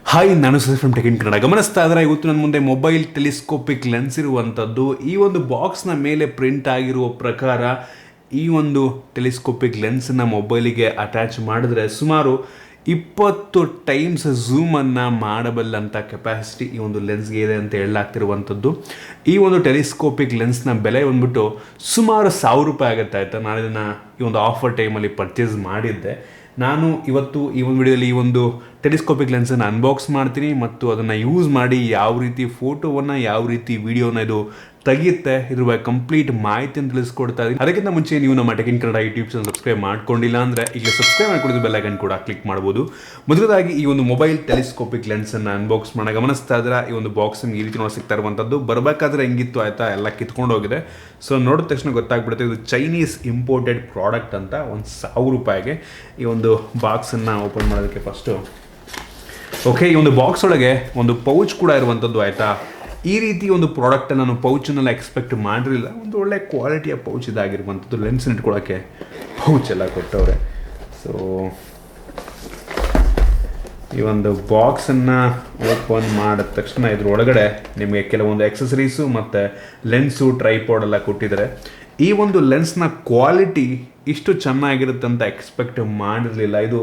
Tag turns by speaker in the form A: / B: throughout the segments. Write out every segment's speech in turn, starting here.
A: Hi, ನಾನು Sudhir from tech in Kannada. ಗಮನಿಸ್ತಾ ಇದ್ರೆ ಇವತ್ತು ನನ್ನ ಮುಂದೆ ಮೊಬೈಲ್ ಟೆಲಿಸ್ಕೋಪಿಕ್ ಲೆನ್ಸ್ ಇರುವಂಥದ್ದು. ಈ ಒಂದು ಬಾಕ್ಸ್ನ ಮೇಲೆ ಪ್ರಿಂಟ್ ಆಗಿರುವ ಪ್ರಕಾರ ಈ ಒಂದು ಟೆಲಿಸ್ಕೋಪಿಕ್ ಲೆನ್ಸನ್ನ ಮೊಬೈಲಿಗೆ ಅಟ್ಯಾಚ್ ಮಾಡಿದ್ರೆ ಸುಮಾರು 20 ಟೈಮ್ಸ್ ಝೂಮನ್ನು ಮಾಡಬಲ್ಲಂಥ ಕೆಪಾಸಿಟಿ ಈ ಒಂದು ಲೆನ್ಸ್ಗೆ ಇದೆ ಅಂತ ಹೇಳಲಾಗ್ತಿರುವಂಥದ್ದು. ಈ ಒಂದು ಟೆಲಿಸ್ಕೋಪಿಕ್ ಲೆನ್ಸ್ನ ಬೆಲೆ ಬಂದ್ಬಿಟ್ಟು ಸುಮಾರು ₹1000 ಆಗುತ್ತೆ. ಆಯಿತಾ, ನಾನು ಇದನ್ನು ಈ ಒಂದು ಆಫರ್ ಟೈಮಲ್ಲಿ ಪರ್ಚೇಸ್ ಮಾಡಿದ್ದೆ. ನಾನು ಇವತ್ತು ಈ ಒಂದು ವಿಡಿಯೋದಲ್ಲಿ ಈ ಒಂದು ಟೆಲಿಸ್ಕೋಪಿಕ್ ಲೆನ್ಸನ್ನು ಅನ್ಬಾಕ್ಸ್ ಮಾಡ್ತೀನಿ ಮತ್ತು ಅದನ್ನು ಯೂಸ್ ಮಾಡಿ ಯಾವ ರೀತಿ ಫೋಟೋವನ್ನು, ಯಾವ ರೀತಿ ವಿಡಿಯೋನ ಇದು ತೆಗೆಯುತ್ತೆ, ಇದ್ರ ಬಗ್ಗೆ ಕಂಪ್ಲೀಟ್ ಮಾಹಿತಿಯನ್ನು ತಿಳಿಸ್ಕೊಡ್ತಾ ಇದ್ದೀನಿ. ಅದಕ್ಕಿಂತ ಮುಂಚೆ ನೀವು ನಮ್ಮ tech in Kannada YouTube channel subscribe ಮಾಡ್ಕೊಂಡಿಲ್ಲ ಅಂದರೆ ಈಗ ಸಬ್ಸ್ಕ್ರೈಬ್ ಮಾಡ್ಕೊಂಡಿದ್ದು ಬೆಲ್ ಐಕನ್ ಕೂಡ ಕ್ಲಿಕ್ ಮಾಡ್ಬೋದು. ಮೊದಲದಾಗಿ ಈ ಒಂದು ಮೊಬೈಲ್ ಟೆಲಿಸ್ಕೋಪಿಕ್ ಲೆನ್ಸನ್ನು ಅನ್ಬಾಕ್ಸ್ ಮಾಡಿ ಗಮನಿಸ್ತಾ ಇದ್ರೆ ಈ ಒಂದು ಬಾಕ್ಸ್ ಈ ರೀತಿ ನೋಡಿ ಸಿಗ್ತಾ ಇರುವಂಥದ್ದು. ಬರಬೇಕಾದ್ರೆ ಹೆಂಗಿತ್ತು ಆಯಿತಾ, ಎಲ್ಲ ಕಿತ್ಕೊಂಡು ಹೋಗಿದೆ. ಸೊ ನೋಡಿದ ತಕ್ಷಣ ಗೊತ್ತಾಗ್ಬಿಡುತ್ತೆ ಇದು ಚೈನೀಸ್ ಇಂಪೋರ್ಟೆಡ್ ಪ್ರಾಡಕ್ಟ್ ಅಂತ. ₹1000 ಈ ಒಂದು ಬಾಕ್ಸನ್ನು ಓಪನ್ ಮಾಡೋದಕ್ಕೆ ಫಸ್ಟು ಓಕೆ. ಈ ಒಂದು ಬಾಕ್ಸ್ ಒಳಗೆ ಒಂದು ಪೌಚ್ ಕೂಡ ಇರುವಂಥದ್ದು. ಆಯಿತಾ, ಈ ರೀತಿ ಒಂದು ಪ್ರಾಡಕ್ಟನ್ನು ನಾನು ಪೌಚನ್ನೆಲ್ಲ ಎಕ್ಸ್ಪೆಕ್ಟ್ ಮಾಡಿರಲಿಲ್ಲ. ಒಂದು ಒಳ್ಳೆ ಕ್ವಾಲಿಟಿಯ ಪೌಚ್ ಇದಾಗಿರುವಂಥದ್ದು. ಲೆನ್ಸ್ ಇಟ್ಕೊಳ್ಳೋಕ್ಕೆ ಪೌಚ್ ಎಲ್ಲ ಕೊಟ್ಟವ್ರೆ. ಸೊ ಈ ಒಂದು ಬಾಕ್ಸನ್ನು ಓಪನ್ ಮಾಡಿದ ತಕ್ಷಣ ಇದ್ರ ಒಳಗಡೆ ನಿಮಗೆ ಕೆಲವೊಂದು ಎಕ್ಸಸರೀಸು ಮತ್ತು ಲೆನ್ಸು, ಟ್ರೈಪಾಡ್ ಎಲ್ಲ ಕೊಟ್ಟಿದ್ದಾರೆ. ಈ ಒಂದು ಲೆನ್ಸ್ನ ಕ್ವಾಲಿಟಿ ಇಷ್ಟು ಚೆನ್ನಾಗಿರುತ್ತೆ ಅಂತ ಎಕ್ಸ್ಪೆಕ್ಟ್ ಮಾಡಿರಲಿಲ್ಲ. ಇದು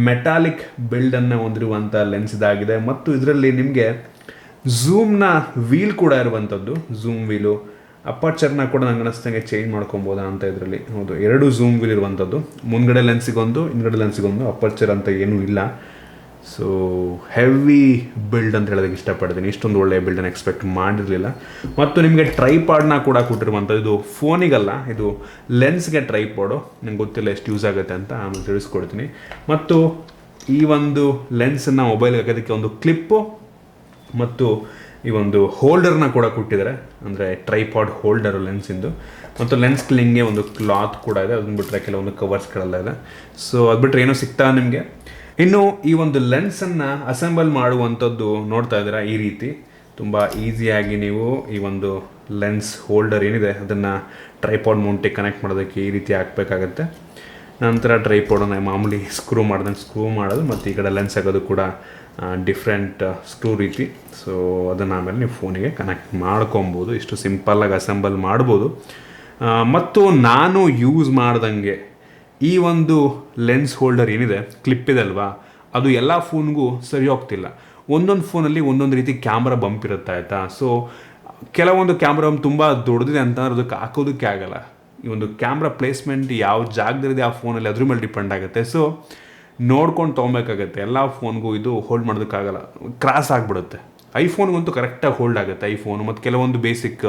A: ಮೆಟಾಲಿಕ್ ಬಿಲ್ಡನ್ನು ಹೊಂದಿರುವಂಥ ಲೆನ್ಸ್ ಇದಾಗಿದೆ ಮತ್ತು ಇದರಲ್ಲಿ ನಿಮಗೆ ಝೂಮ್ನ ವೀಲ್ ಕೂಡ ಇರುವಂಥದ್ದು. ಝೂಮ್ ವೀಲು, ಅಪರ್ಚರ್ನ ಕೂಡ ನಂಗೆ ಅನ್ನಿಸ್ದಂಗೆ ಚೇಂಜ್ ಮಾಡ್ಕೊಬೋದಾ ಅಂತ ಇದರಲ್ಲಿ. ಹೌದು, 2 ಝೂಮ್ ವೀಲ್ ಇರುವಂಥದ್ದು. ಮುಂದ್ಗಡೆ ಲೆನ್ಸಿಗೊಂದು, ಹಿಂದ್ಗಡೆ ಲೆನ್ಸಿಗೊಂದು. ಅಪರ್ಚರ್ ಅಂತ ಏನೂ ಇಲ್ಲ. ಸೊ ಹೆವಿ ಬಿಲ್ಡ್ ಅಂತ ಹೇಳೋದಕ್ಕೆ ಇಷ್ಟಪಡ್ತೀನಿ. ಇಷ್ಟೊಂದು ಒಳ್ಳೆಯ ಬಿಲ್ಡನ್ನು ಎಕ್ಸ್ಪೆಕ್ಟ್ ಮಾಡಿರಲಿಲ್ಲ. ಮತ್ತು ನಿಮಗೆ ಟ್ರೈಪಾಡ್ನ ಕೂಡ ಕೊಟ್ಟಿರುವಂಥದ್ದು. ಇದು ಫೋನಿಗಲ್ಲ, ಇದು ಲೆನ್ಸ್ಗೆ ಟ್ರೈಪಾಡು. ನಂಗೆ ಗೊತ್ತಿಲ್ಲ ಎಷ್ಟು ಯೂಸ್ ಆಗುತ್ತೆ ಅಂತ, ಆಮೇಲೆ ತಿಳಿಸ್ಕೊಡ್ತೀನಿ. ಮತ್ತು ಈ ಒಂದು ಲೆನ್ಸನ್ನು ಮೊಬೈಲ್ಗೆ ಹಾಕೋದಕ್ಕೆ ಒಂದು ಕ್ಲಿಪ್ಪು ಮತ್ತು ಈ ಒಂದು ಹೋಲ್ಡರ್ನ ಕೂಡ ಕೊಟ್ಟಿದ್ದಾರೆ, ಅಂದರೆ ಟ್ರೈಪಾಡ್ ಹೋಲ್ಡರು ಲೆನ್ಸಿಂದು. ಮತ್ತು ಲೆನ್ಸ್ ಕ್ಲಿಂಗ್ಗೆ ಒಂದು ಕ್ಲಾತ್ ಕೂಡ ಇದೆ. ಅದನ್ನ ಬಿಟ್ಟರೆ ಕೆಲವೊಂದು ಕವರ್ಸ್ಗಳೆಲ್ಲ ಇದೆ. ಸೊ ಅದು ಬಿಟ್ಟರೆ ಏನೋ ಸಿಗ್ತಾ ನಿಮಗೆ. ಇನ್ನು ಈ ಒಂದು ಲೆನ್ಸನ್ನು ಅಸೆಂಬಲ್ ಮಾಡುವಂಥದ್ದು ನೋಡ್ತಾ ಇದ್ದೀರಾ, ಈ ರೀತಿ ತುಂಬ ಈಸಿಯಾಗಿ ನೀವು ಈ ಒಂದು ಲೆನ್ಸ್ ಹೋಲ್ಡರ್ ಏನಿದೆ ಅದನ್ನು ಟ್ರೈಪಾಡ್ ಮೌಂಟಿಗೆ ಕನೆಕ್ಟ್ ಮಾಡೋದಕ್ಕೆ ಈ ರೀತಿ ಹಾಕಬೇಕಾಗತ್ತೆ. ನಂತರ ಟ್ರೈಪಾಡನ್ನು ಮಾಮೂಲಿ ಸ್ಕ್ರೂ ಮಾಡೋದು ಮತ್ತು ಈ ಕಡೆ ಲೆನ್ಸ್ ಆಗೋದು ಕೂಡ ಡಿಫ್ರೆಂಟ್ ಸ್ಕ್ರೂ ರೀತಿ. ಸೊ ಅದನ್ನು ಆಮೇಲೆ ನೀವು ಫೋನಿಗೆ ಕನೆಕ್ಟ್ ಮಾಡ್ಕೊಬೋದು. ಇಷ್ಟು ಸಿಂಪಲ್ಲಾಗಿ ಅಸೆಂಬಲ್ ಮಾಡ್ಬೋದು. ಮತ್ತು ನಾನು ಯೂಸ್ ಮಾಡ್ದಂಗೆ ಈ ಒಂದು ಲೆನ್ಸ್ ಹೋಲ್ಡರ್ ಏನಿದೆ, ಕ್ಲಿಪ್ ಇದೆ ಅಲ್ವಾ, ಅದು ಎಲ್ಲ ಫೋನ್ಗೂ ಸರಿ ಹೋಗ್ತಿಲ್ಲ. ಒಂದೊಂದು ಫೋನಲ್ಲಿ ಒಂದೊಂದು ರೀತಿ ಕ್ಯಾಮ್ರಾ ಬಂಪ್ ಇರುತ್ತೆ. ಆಯಿತಾ, ಸೊ ಕೆಲವೊಂದು ಕ್ಯಾಮ್ರಾ ತುಂಬ ದೊಡ್ಡದಿದೆ ಅಂತಂದ್ರೆ ಅದಕ್ಕೆ ಹಾಕೋದಕ್ಕೆ ಆಗಲ್ಲ. ಈ ಒಂದು ಕ್ಯಾಮ್ರಾ ಪ್ಲೇಸ್ಮೆಂಟ್ ಯಾವ ಜಾಗದಲ್ಲಿದೆ ಆ ಫೋನಲ್ಲಿ ಅದ್ರ ಮೇಲೆ ಡಿಪೆಂಡ್ ಆಗುತ್ತೆ. ಸೊ ನೋಡ್ಕೊಂಡು ತೊಗೊಬೇಕಾಗತ್ತೆ. ಎಲ್ಲ ಫೋನ್ಗೂ ಇದು ಹೋಲ್ಡ್ ಮಾಡೋದಕ್ಕಾಗಲ್ಲ, ಕ್ರಾಸ್ ಆಗಿಬಿಡುತ್ತೆ. ಐಫೋನ್ಗಂತೂ ಕರೆಕ್ಟಾಗಿ ಹೋಲ್ಡ್ ಆಗುತ್ತೆ ಐಫೋನು. ಮತ್ತು ಕೆಲವೊಂದು ಬೇಸಿಕ್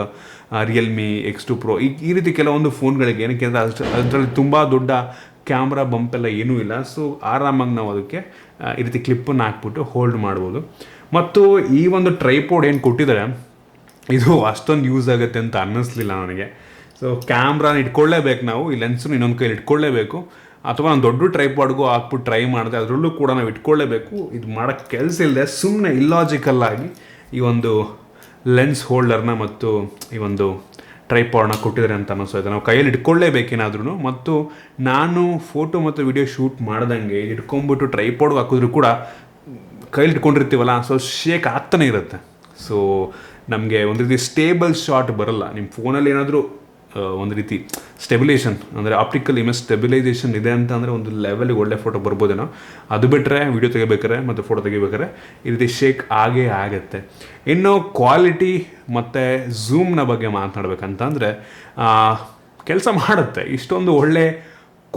A: ರಿಯಲ್ಮಿ X2 Pro ಈ ರೀತಿ ಕೆಲವೊಂದು ಫೋನ್ಗಳಿಗೆ ಏನಕ್ಕೆ ಅಂದರೆ ಅದರಲ್ಲಿ ತುಂಬ ದೊಡ್ಡ ಕ್ಯಾಮ್ರಾ ಬಂಪೆಲ್ಲ ಏನೂ ಇಲ್ಲ. ಸೊ ಆರಾಮಾಗಿ ನಾವು ಅದಕ್ಕೆ ಈ ರೀತಿ ಕ್ಲಿಪ್ಪನ್ನು ಹಾಕ್ಬಿಟ್ಟು ಹೋಲ್ಡ್ ಮಾಡ್ಬೋದು. ಮತ್ತು ಈ ಒಂದು ಟ್ರೈಪಾಡ್ ಏನು ಕೊಟ್ಟಿದ್ದಾರೆ ಇದು ಅಷ್ಟೊಂದು ಯೂಸ್ ಆಗುತ್ತೆ ಅಂತ ಅನ್ನಿಸ್ಲಿಲ್ಲ ನನಗೆ. ಸೊ ಕ್ಯಾಮ್ರಾನ ಇಟ್ಕೊಳ್ಳೇಬೇಕು ನಾವು, ಈ ಲೆನ್ಸನ್ನು ಇನ್ನೊಂದು ಕೈಲಿ ಇಟ್ಕೊಳ್ಳೇಬೇಕು. ಅಥವಾ ನಾನು ದೊಡ್ಡ ಟ್ರೈಪಾಡ್ಗೂ ಹಾಕ್ಬಿಟ್ಟು ಟ್ರೈ ಮಾಡಿದೆ, ಅದರಲ್ಲೂ ಕೂಡ ನಾವು ಇಟ್ಕೊಳ್ಳೇಬೇಕು. ಇದು ಮಾಡೋಕ್ಕೆ ಕೆಲಸ ಇಲ್ಲದೆ ಸುಮ್ಮನೆ ಇಲ್ಲಾಜಿಕಲ್ಲಾಗಿ ಈ ಒಂದು ಲೆನ್ಸ್ ಹೋಲ್ಡರ್ನ ಮತ್ತು ಈ ಒಂದು ಟ್ರೈಪಾಡ್ನ ಕೊಟ್ಟಿದ್ದಾರೆ ಅಂತ ಅನ್ನಿಸೋದು. ನಾವು ಕೈಯಲ್ಲಿ ಇಟ್ಕೊಳ್ಳೇಬೇಕೇನಾದ್ರೂ. ಮತ್ತು ನಾನು ಫೋಟೋ ಮತ್ತು ವಿಡಿಯೋ ಶೂಟ್ ಮಾಡ್ದಂಗೆ ಇದು ಇಟ್ಕೊಂಡ್ಬಿಟ್ಟು ಟ್ರೈಪಾಡ್ಗೆ ಹಾಕಿದ್ರು ಕೂಡ ಕೈಯಲ್ಲಿ ಇಟ್ಕೊಂಡಿರ್ತೀವಲ್ಲ, ಸೊ ಶೇಕ್ ಆಗ್ತಾನೆ ಇರುತ್ತೆ. ಸೊ ನಮಗೆ ಒಂದು ರೀತಿ ಸ್ಟೇಬಲ್ ಶಾಟ್ ಬರಲ್ಲ. ನಿಮ್ಮ ಫೋನಲ್ಲಿ ಏನಾದರೂ ಒಂದು ರೀತಿ ಸ್ಟೆಬಿಲೇಷನ್ ಅಂದರೆ ಆಪ್ಟಿಕಲ್ ಇಮೇಜ್ ಸ್ಟೆಬಿಲೈಸೇಷನ್ ಇದೆ ಅಂತ ಅಂದರೆ ಒಂದು ಲೆವೆಲಿಗೆ ಒಳ್ಳೆ ಫೋಟೋ ಬರ್ಬೋದೇನೋ. ಅದು ಬಿಟ್ಟರೆ ವಿಡಿಯೋ ತೆಗಿಬೇಕಾರೆ ಮತ್ತು ಫೋಟೋ ತೆಗಿಬೇಕಾರೆ ಈ ರೀತಿ ಶೇಕ್ ಆಗೇ ಆಗುತ್ತೆ. ಇನ್ನು ಕ್ವಾಲಿಟಿ ಮತ್ತು ಝೂಮ್ನ ಬಗ್ಗೆ ಮಾತನಾಡಬೇಕಂತಂದರೆ ಕೆಲಸ ಮಾಡುತ್ತೆ. ಇಷ್ಟೊಂದು ಒಳ್ಳೆ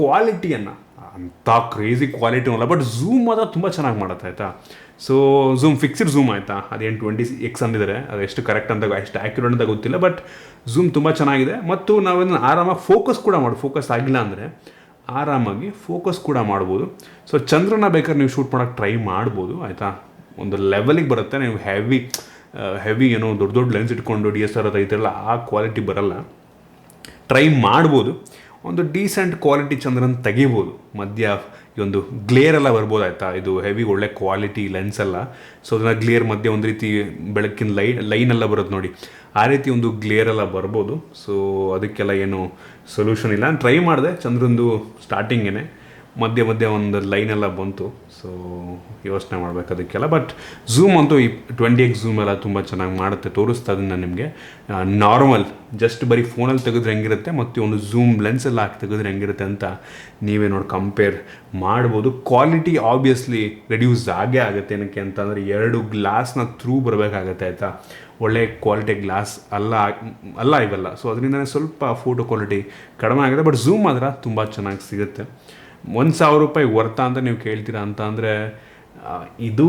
A: ಕ್ವಾಲಿಟಿಯನ್ನು, ಅಂಥ ಕ್ರೇಜಿ ಕ್ವಾಲಿಟಿ ಅಲ್ಲ, ಬಟ್ ಝೂಮ್ ಮಾತ್ರ ತುಂಬ ಚೆನ್ನಾಗಿ ಮಾಡುತ್ತೆ. ಆಯಿತಾ, ಸೊ ಝೂಮ್ ಫಿಕ್ಸ್ಡ್ ಝೂಮ್ ಆಯಿತಾ, ಅದೇನು 20x ಅಂದಿದ್ದಾರೆ, ಅದು ಎಷ್ಟು ಕರೆಕ್ಟ್ ಅಂತ ಎಷ್ಟು ಆ್ಯಕ್ಯುರೇಟ್ ಅಂತ ಗೊತ್ತಿಲ್ಲ, ಬಟ್ ಝೂಮ್ ತುಂಬ ಚೆನ್ನಾಗಿದೆ. ಮತ್ತು ನಾವೇನು ಆರಾಮಾಗಿ ಫೋಕಸ್ ಆಗಿಲ್ಲ ಅಂದರೆ ಆರಾಮಾಗಿ ಫೋಕಸ್ ಕೂಡ ಮಾಡ್ಬೋದು. ಸೊ ಚಂದ್ರನ ಬೇಕಾದ್ರೆ ನೀವು ಶೂಟ್ ಮಾಡೋಕ್ಕೆ ಟ್ರೈ ಮಾಡ್ಬೋದು. ಆಯಿತಾ, ಒಂದು ಲೆವೆಲಿಗೆ ಬರುತ್ತೆ. ನೀವು ಹೆವಿ ಏನೋ ದೊಡ್ಡ ಲೆನ್ಸ್ ಇಟ್ಕೊಂಡು DSLR ಐತಲ್ಲ, ಆ ಕ್ವಾಲಿಟಿ ಬರಲ್ಲ. ಟ್ರೈ ಮಾಡ್ಬೋದು. ಒಂದು ಡೀಸೆಂಟ್ ಕ್ವಾಲಿಟಿ ಚಂದ್ರನ ತೆಗಿಬೋದು. ಮಧ್ಯ ಈ ಒಂದು ಗ್ಲೇರ್ ಎಲ್ಲ ಬರ್ಬೋದು. ಆಯಿತಾ, ಇದು ಹೆವಿ ಒಳ್ಳೆ ಕ್ವಾಲಿಟಿ ಲೆನ್ಸ್ ಅಲ್ಲ. ಸೊ ಅದನ್ನು ಗ್ಲೇರ್ ಮಧ್ಯೆ ಒಂದು ರೀತಿ ಬೆಳಕಿನ ಲೈನ್ ಎಲ್ಲ ಬರುತ್ತೆ ನೋಡಿ, ಆ ರೀತಿ ಒಂದು ಗ್ಲೇರ್ ಎಲ್ಲ ಬರ್ಬೋದು. ಸೊ ಅದಕ್ಕೆಲ್ಲ ಏನು ಸೊಲ್ಯೂಷನ್ ಇಲ್ಲ. ನಾನು ಟ್ರೈ ಮಾಡಿದೆ ಚಂದ್ರಂದು ಸ್ಟಾರ್ಟಿಂಗೇ, ಮಧ್ಯೆ ಒಂದು ಲೈನ್ ಎಲ್ಲ ಬಂತು. ಸೊ ಯೋಚನೆ ಮಾಡಬೇಕು ಅದಕ್ಕೆಲ್ಲ. ಬಟ್ ಝೂಮ್ ಅಂತೂ ಈ 20x ಝೂಮ್ ಎಲ್ಲ ತುಂಬ ಚೆನ್ನಾಗಿ ಮಾಡುತ್ತೆ, ತೋರಿಸ್ತಾ ಅದನ್ನು ನಿಮಗೆ. ನಾರ್ಮಲ್ ಜಸ್ಟ್ ಬರೀ ಫೋನಲ್ಲಿ ತೆಗೆದ್ರೆ ಹೆಂಗಿರುತ್ತೆ ಮತ್ತು ಒಂದು ಝೂಮ್ ಲೆನ್ಸೆಲ್ಲ ಹಾಕಿ ತೆಗೆದ್ರೆ ಹೆಂಗಿರುತ್ತೆ ಅಂತ ನೀವೇ ನೋಡಿ ಕಂಪೇರ್ ಮಾಡ್ಬೋದು. ಕ್ವಾಲಿಟಿ ಆಬ್ವಿಯಸ್ಲಿ ರೆಡ್ಯೂಸ್ ಆಗೇ ಆಗುತ್ತೆ. ಏನಕ್ಕೆ ಅಂತಂದರೆ 2 ಗ್ಲಾಸ್ನ ಥ್ರೂ ಬರಬೇಕಾಗತ್ತೆ, ಆಯಿತಾ. ಒಳ್ಳೆ ಕ್ವಾಲಿಟಿ ಗ್ಲಾಸ್ ಅಲ್ಲ ಇವೆಲ್ಲ. ಸೊ ಅದರಿಂದನೇ ಸ್ವಲ್ಪ ಫೋಟೋ ಕ್ವಾಲಿಟಿ ಕಡಿಮೆ ಆಗುತ್ತೆ. ಬಟ್ ಝೂಮ್ ಮಾತ್ರ ತುಂಬ ಚೆನ್ನಾಗಿ ಸಿಗುತ್ತೆ. 1,000 ರೂಪಾಯಿ ವರ್ತಾ ಅಂತ ನೀವು ಕೇಳ್ತೀರಾ ಅಂತ ಅಂದರೆ ಇದು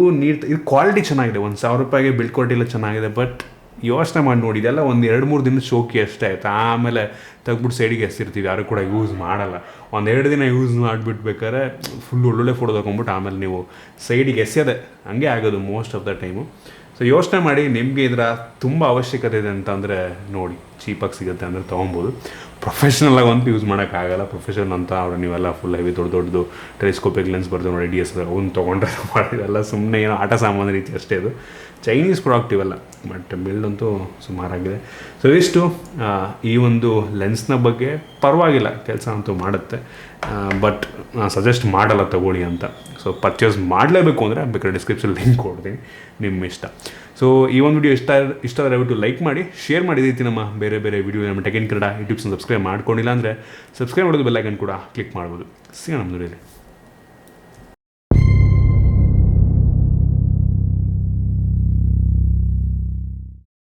A: ಕ್ವಾಲಿಟಿ ಚೆನ್ನಾಗಿದೆ. 1,000 ರೂಪಾಯಿಗೆ ಬಿಲ್ಡ್ ಕ್ವಾಲಿಟಿ ಎಲ್ಲ ಚೆನ್ನಾಗಿದೆ. ಬಟ್ ಯೋಚನೆ ಮಾಡಿ ನೋಡಿ, ಇದೆಲ್ಲ ಒಂದು 2-3 ದಿನದ ಶೋಕಿ ಅಷ್ಟೇ, ಆಯಿತಾ. ಆಮೇಲೆ ತೆಗ್ಬಿಟ್ಟು ಸೈಡಿಗೆ ಎಸ್ತಿರ್ತೀವಿ, ಯಾರು ಕೂಡ ಯೂಸ್ ಮಾಡಲ್ಲ. 1-2 ದಿನ ಯೂಸ್ ಮಾಡಿಬಿಟ್ಬೇಕಾದ್ರೆ ಫುಲ್ ಒಳ್ಳೊಳ್ಳೆ ಫೋಟೋ ತೊಗೊಂಬಿಟ್ಟು ಆಮೇಲೆ ನೀವು ಸೈಡಿಗೆ ಎಸೆಯೋದೆ ಹಂಗೆ ಆಗೋದು most of the time. So ಯೋಚನೆ ಮಾಡಿ, ನಿಮಗೆ ಇದರ ತುಂಬ ಅವಶ್ಯಕತೆ ಇದೆ ಅಂತಂದರೆ ನೋಡಿ, ಚೀಪಾಗಿ ಸಿಗುತ್ತೆ ಅಂದರೆ ತೊಗೊಬೋದು. ಪ್ರೊಫೆಷ್ನಲಾಗಿ ಅಂತೂ ಯೂಸ್ ಮಾಡೋಕ್ಕಾಗಲ್ಲ. ಪ್ರೊಫೆಷನಲ್ ಅಂತ ಅವ್ರು ನೀವೆಲ್ಲ ಫುಲ್ ಹೆವಿ ದೊಡ್ಡದು ಟೆಲಿಸ್ಕೋಪಿಕ್ ಲೆನ್ಸ್ ಬರ್ದು ನೋಡಿ, DSLR ಅವ್ನು ತೊಗೊಂಡ್ರೆ ಮಾಡಿದೆಲ್ಲ ಸುಮ್ಮನೆ ಏನೋ ಆಟ ಸಾಮಾನು ರೀತಿ ಅಷ್ಟೇ. ಅದು ಚೈನೀಸ್ ಪ್ರಾಡಕ್ಟ್ ಇವೆಲ್ಲ, ಬಟ್ ಬಿಲ್ಡ್ ಅಂತೂ ಸುಮಾರಾಗಿದೆ. ಸೊ ಇಷ್ಟು ಈ ಒಂದು ಲೆನ್ಸ್ನ ಬಗ್ಗೆ. ಪರವಾಗಿಲ್ಲ, ಕೆಲಸ ಅಂತೂ ಮಾಡುತ್ತೆ. ಬಟ್ ನಾನು ಸಜೆಸ್ಟ್ ಮಾಡಲ್ಲ ತಗೊಳ್ಳಿ ಅಂತ. ಸೊ ಪರ್ಚೇಸ್ ಮಾಡಲೇಬೇಕು ಅಂದರೆ ಬೇಕಾದ್ರೆ ಡಿಸ್ಕ್ರಿಪ್ಷನ್ ಲಿಂಕ್ ಕೊಡ್ತೀನಿ, ನಿಮ್ಮ ಇಷ್ಟ. ಸೊ ಈ ಒಂದು ವಿಡಿಯೋ ಇಷ್ಟ ದಯವಿಟ್ಟು ಲೈಕ್ ಮಾಡಿ, ಶೇರ್ ಮಾಡಿ. ರೀತಿ ನಮ್ಮ ಬೇರೆ ವಿಡಿಯೋ ನಮ್ಮ tech in Kannada YouTube's subscribe ಮಾಡ್ಕೊಂಡಿಲ್ಲ ಅಂದರೆ ಸಬ್ಸ್ಕ್ರೈಬ್ ಮಾಡೋದು, ಬೆಲ್ ಐಕನ್ ಕೂಡ ಕ್ಲಿಕ್ ಮಾಡ್ಬೋದು. ಸಿಗೋಣ ನಮ್ಮ ವಿಡಿಯೋಲಿ.